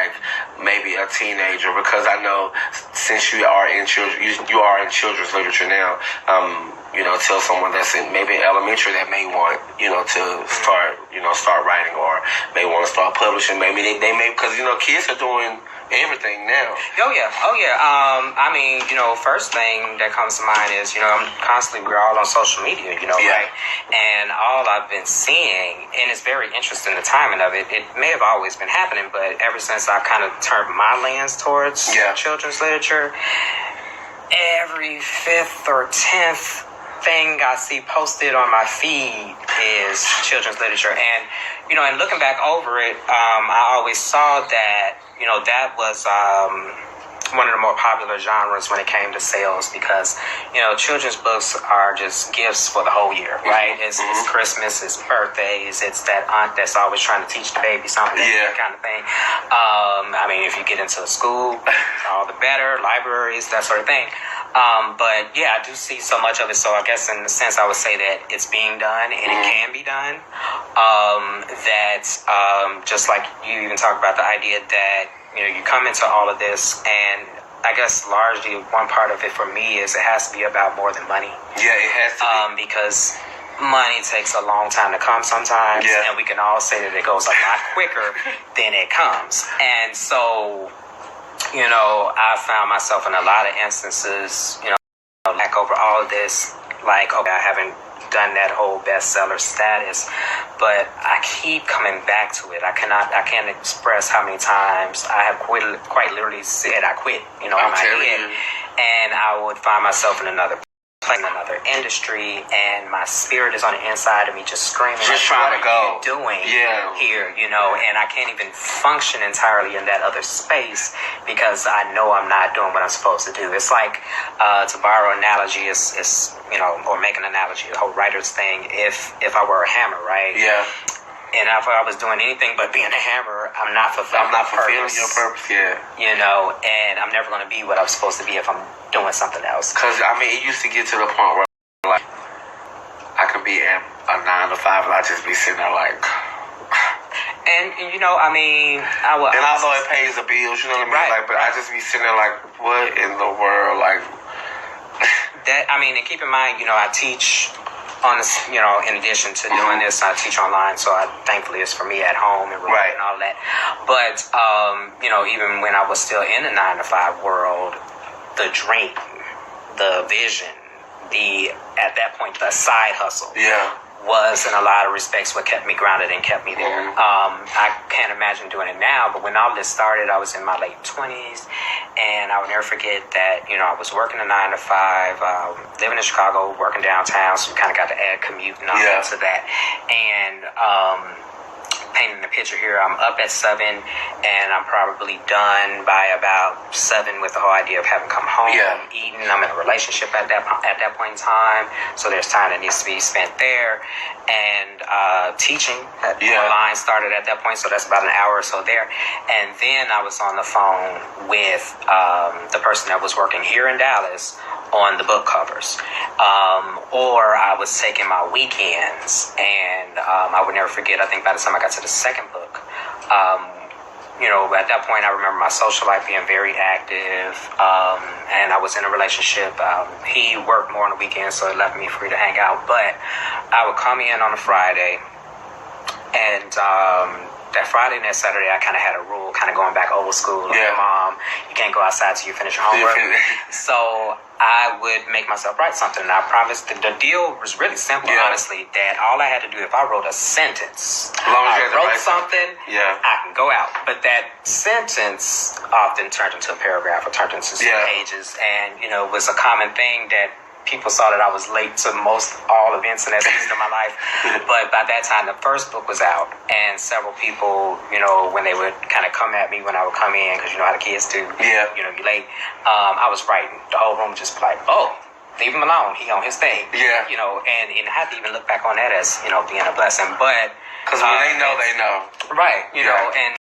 like maybe a teenager, because I know since you are in children's literature now, tell someone that's in maybe elementary that may want, to start writing, or may want to start publishing. Maybe they may, because, kids are doing everything now. Oh yeah. First thing that comes to mind is, we're all on social media, right? And all I've been seeing, and it's very interesting, the timing of it, it may have always been happening, but ever since I kind of turned my lens towards children's literature, every 5th or 10th thing I see posted on my feed is children's literature. And, and looking back over it, I always saw that, that was one of the more popular genres when it came to sales, because, children's books are just gifts for the whole year, right? It's Christmas, it's birthdays, it's that aunt that's always trying to teach the baby something, that kind of thing. If you get into a school, all the better, libraries, that sort of thing. But yeah, I do see so much of it. So I guess in a sense, I would say that it's being done, and it can be done. Just like you even talked about the idea that, you come into all of this, and I guess largely one part of it for me is it has to be about more than money. Yeah, it has to be. Because money takes a long time to come sometimes, and we can all say that it goes a lot quicker than it comes. And so, I found myself in a lot of instances, back over all of this, like, okay, I haven't done that whole bestseller status, but I keep coming back to it. I can't express how many times I have quite literally said I quit, in my head, and I would find myself in another place, in another industry, and my spirit is on the inside of me just screaming, just trying to go. What are you doing here, and I can't even function entirely in that other space because I know I'm not doing what I'm supposed to do. It's like, to borrow an analogy, is or make an analogy, the whole writer's thing, if I were a hammer, right? Yeah. And if I was doing anything but being a hammer, I'm not fulfilling your purpose, and I'm never going to be what I'm supposed to be if I'm doing something else. Because, it used to get to the point where, like, I could be in a 9 to 5 and I'd just be sitting there like... And, I will... And although it pays the bills, you know what I mean? Right, like, but I just be sitting there like, what in the world, like... and keep in mind, I teach... on this, in addition to doing this, I teach online, so thankfully it's for me at home and remote and all that. But, even when I was still in the 9 to 5 world, the dream, the vision, at that point, the side hustle was, in a lot of respects, what kept me grounded and kept me there. I can't imagine doing it now, but when all this started, I was in my late 20s, and I would never forget that, I was working a 9 to 5, living in Chicago, working downtown, so we kind of got to add commute and all that to that. And painting the picture here, I'm up at 7, and I'm probably done by about 7 with the whole idea of having come home, eating. I'm in a relationship at that point in time, so there's time that needs to be spent there. And teaching online started at that point, so that's about an hour or so there. And then I was on the phone with the person that was working here in Dallas on the book covers, or I was taking my weekends, and I would never forget, I think by the time I got to the second book, at that point I remember my social life being very active, and I was in a relationship. He worked more on the weekends, so it left me free to hang out, but I would come in on a Friday, and that Friday and that Saturday, I kind of had a rule, kind of going back old school, like, Mom, you can't go outside till you finish your homework. So I would make myself write something, and I promised. The deal was really simple, honestly, that all I had to do, if I wrote a sentence, I wrote something, I can go out. But that sentence often turned into a paragraph or turned into some pages, and, it was a common thing that people saw that I was late to most all events and season of my life. But by that time, the first book was out, and several people, when they would kind of come at me when I would come in, because you know how the kids do, you're late, I was writing. The whole room just like, oh, leave him alone. He on his thing. And I have to even look back on that as, being a blessing. But because when they know, they know. Right. And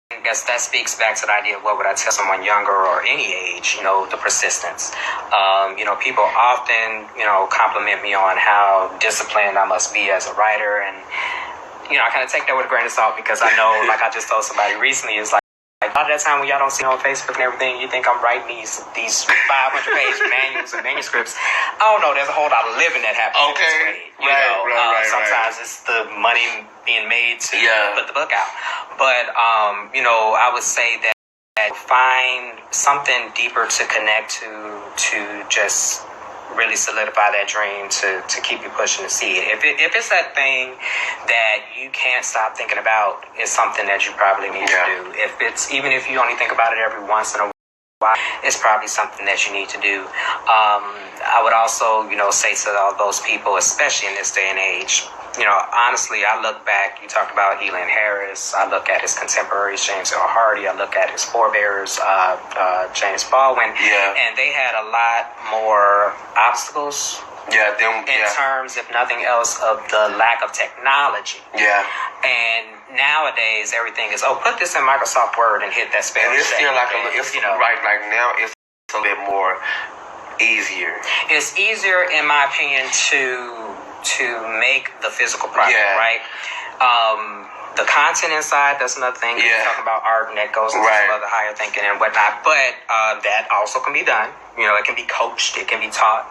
I guess that speaks back to the idea of what would I tell someone younger or any age, the persistence. People often, compliment me on how disciplined I must be as a writer. And, I kind of take that with a grain of salt, because I know, like I just told somebody recently, it's like, Like, a lot of that time when y'all don't see me on Facebook and everything, you think I'm writing these 500-page manuals and manuscripts. I don't know. There's a whole lot of living that happens. Okay. You know, sometimes it's the money being made to put the book out. But, you know, I would say that find something deeper to connect to just really solidify that dream to keep you pushing to see it. If it's that thing that you can't stop thinking about, it's something that you probably need to do. Even if you only think about it every once in a while, it's probably something that you need to do. I would also, you know, say to all those people, especially in this day and age, you know, honestly, I look back, you talked about Elin Harris, I look at his contemporaries, James L. Hardy, I look at his forebears, James Baldwin, and they had a lot more obstacles in terms, if nothing else, of the lack of technology. And nowadays, everything is, put this in Microsoft Word and hit that spell check. And it's still like like now it's a bit more easier. It's easier, in my opinion, to make the physical product, right? The content inside, that's another thing. You're talking about art, and that goes into some other higher thinking and whatnot. But that also can be done. You know, it can be coached, it can be taught.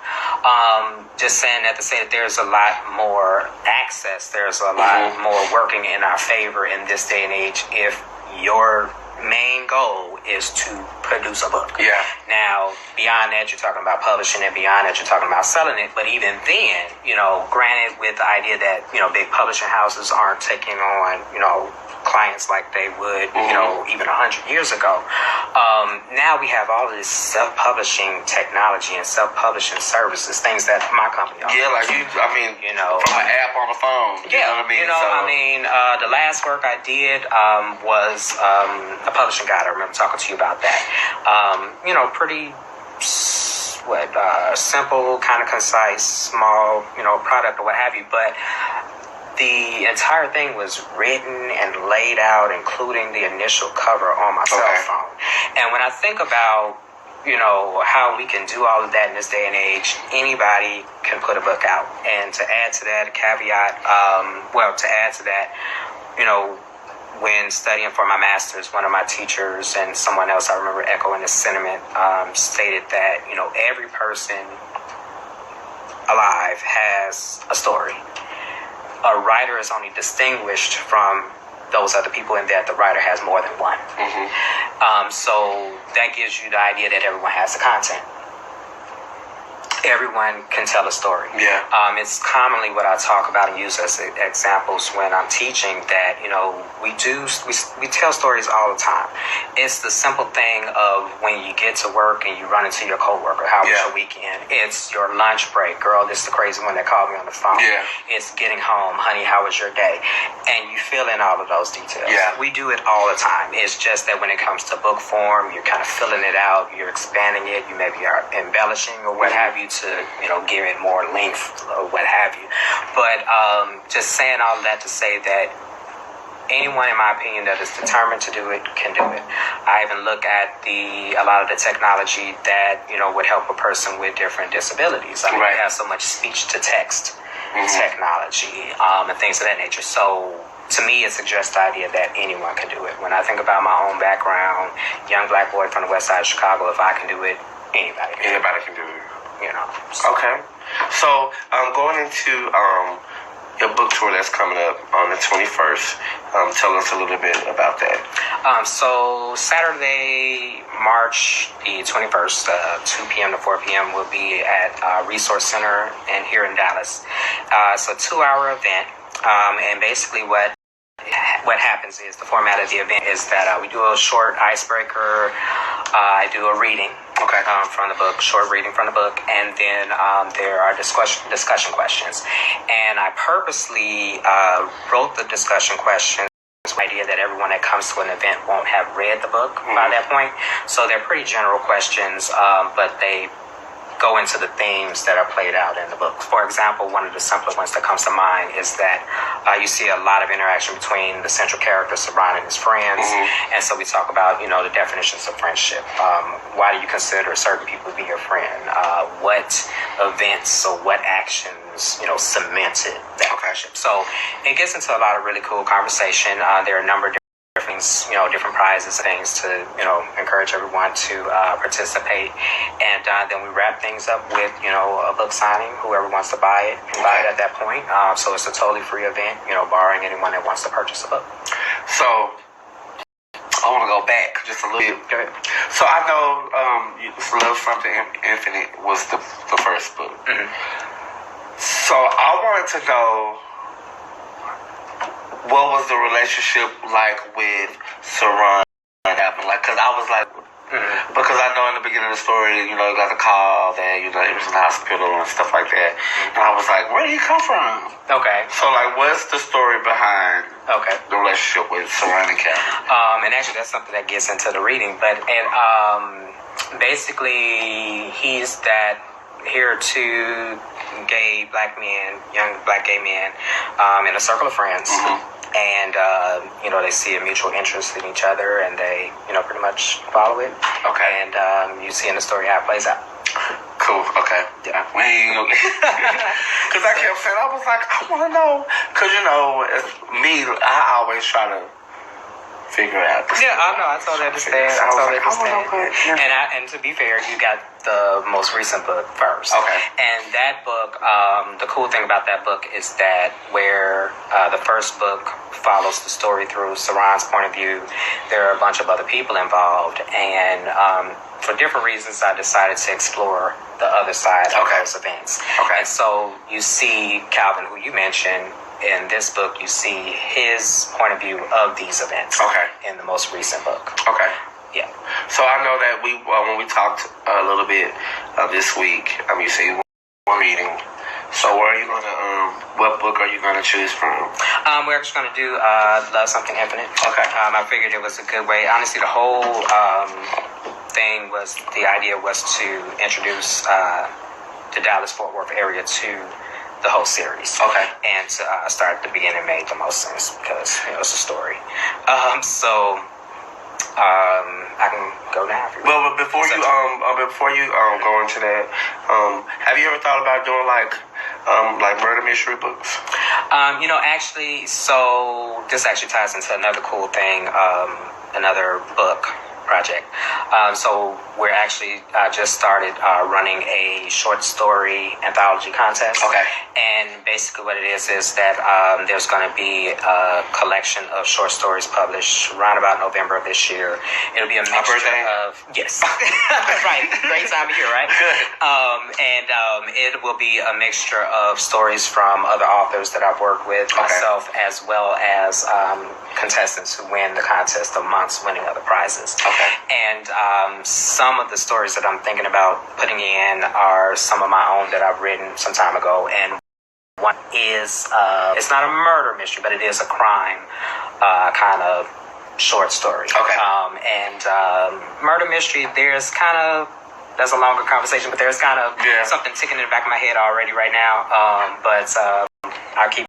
Just saying that to say that there's a lot more access, there's a lot more working in our favor in this day and age if your main goal is to produce a book. Now, beyond that, you're talking about publishing, and beyond that, you're talking about selling it. But even then, you know, granted, with the idea that, you know, big publishing houses aren't taking on, you know, clients like they would, you know, even 100 years ago. Now we have all of this self-publishing technology and self-publishing services, things that my company offers. You know, from an app on the phone. You know what I mean? The last work I did was a publishing guide. I remember talking to you about that. You know, pretty simple, kind of concise, small, you know, product or what have you, but the entire thing was written and laid out, including the initial cover on my cell phone. And when I think about, you know, how we can do all of that in this day and age, anybody can put a book out. And to add to that, a caveat, you know, when studying for my master's, one of my teachers and someone else, I remember echoing this sentiment, stated that, you know, every person alive has a story. A writer is only distinguished from those other people in that the writer has more than one. So that gives you the idea that everyone has the content. Everyone can tell a story. It's commonly what I talk about and use as examples when I'm teaching that, you know, we tell stories all the time. It's the simple thing of when you get to work and you run into your coworker, how was your weekend? It's your lunch break. Girl, this is the crazy one that called me on the phone. It's getting home. Honey, how was your day? And you fill in all of those details. We do it all the time. It's just that when it comes to book form, you're kind of filling it out, you're expanding it, you maybe are embellishing or what have you to, you know, give it more length or what have you. But just saying all of that to say that anyone, in my opinion, that is determined to do it can do it. I even look at a lot of the technology that, you know, would help a person with different disabilities. I mean, we have so much speech to text technology and things of that nature. So to me, it suggests the idea that anyone can do it. When I think about my own background, young black boy from the west side of Chicago, if I can do it, anybody can do it. You know. So. Okay. So going into your book tour that's coming up on the 21st, tell us a little bit about that. So Saturday, March the 21st, 2 p.m. to 4 p.m. will be at Resource Center and here in Dallas. It's a 2-hour event, and basically what happens is the format of the event is that we do a short icebreaker. I do a reading from the book, short reading from the book, and then there are discussion questions. And I purposely wrote the discussion questions with the idea that everyone that comes to an event won't have read the book by that point. So they're pretty general questions, but they go into the themes that are played out in the book. For example, one of the simpler ones that comes to mind is that you see a lot of interaction between the central character, Sabran, and his friends. And so we talk about, you know, the definitions of friendship. Why do you consider certain people to be your friend? What events or what actions, you know, cemented that friendship? So it gets into a lot of really cool conversation. There are a number of different things, different prizes, things to, encourage everyone to participate. And then we wrap things up with, a book signing. Whoever wants to buy it can buy it at that point. So it's a totally free event, barring anyone that wants to purchase a book. So I want to go back just a little bit. Go ahead. So I know Love from the Infinite was the first book. Mm-hmm. So I wanted to know, what was the relationship like with Saran happened? Like, because I was like, because I know in the beginning of the story, you got the call that, he was in the hospital and stuff like that. And I was like, where did he come from? Okay. So, like, what's the story behind the relationship with Saran and Calvin? And actually, that's something that gets into the reading. But basically, he's that here two young black gay men, in a circle of friends. Mm-hmm. And, they see a mutual interest in each other, and they, pretty much follow it. Okay. And you see in the story how it plays out. Cool. Okay. Yeah. Because I kept saying, I was like, I want to know. Because, it's me, I always try to figure out. I totally understand. And to be fair, you got the most recent book first. Okay. And that book, the cool thing about that book is that where the first book follows the story through Saran's point of view, there are a bunch of other people involved. And for different reasons, I decided to explore the other side of those events. Okay. And so you see Calvin, who you mentioned, in this book, you see his point of view of these events. Okay. In the most recent book. Okay. Yeah. So I know that when we talked a little bit this week, you say you were reading. So where are you what book are you gonna choose from? We're just gonna do Love Something Infinite. Okay. I figured it was a good way. Honestly, the whole thing the idea was to introduce the Dallas-Fort Worth area to the whole series. Okay. And to start at the beginning made the most sense because it's a story. I can go now. Well, but before you go into that, have you ever thought about doing like murder mystery books? Actually, so this actually ties into another cool thing, another book project. So we're actually just started running a short story anthology contest. Okay. And basically what it is that there's going to be a collection of short stories published around about November of this year. It'll be a mixture of... Yes. Right. Great time of year, right? It will be a mixture of stories from other authors that I've worked with myself, as well as contestants who win the contest amongst winning other prizes. Okay. And some of the stories that I'm thinking about putting in are some of my own that I've written some time ago. And one is, it's not a murder mystery, but it is a crime kind of short story. Okay. Murder mystery, that's a longer conversation, but there's kind of something ticking in the back of my head already right now. But I'll keep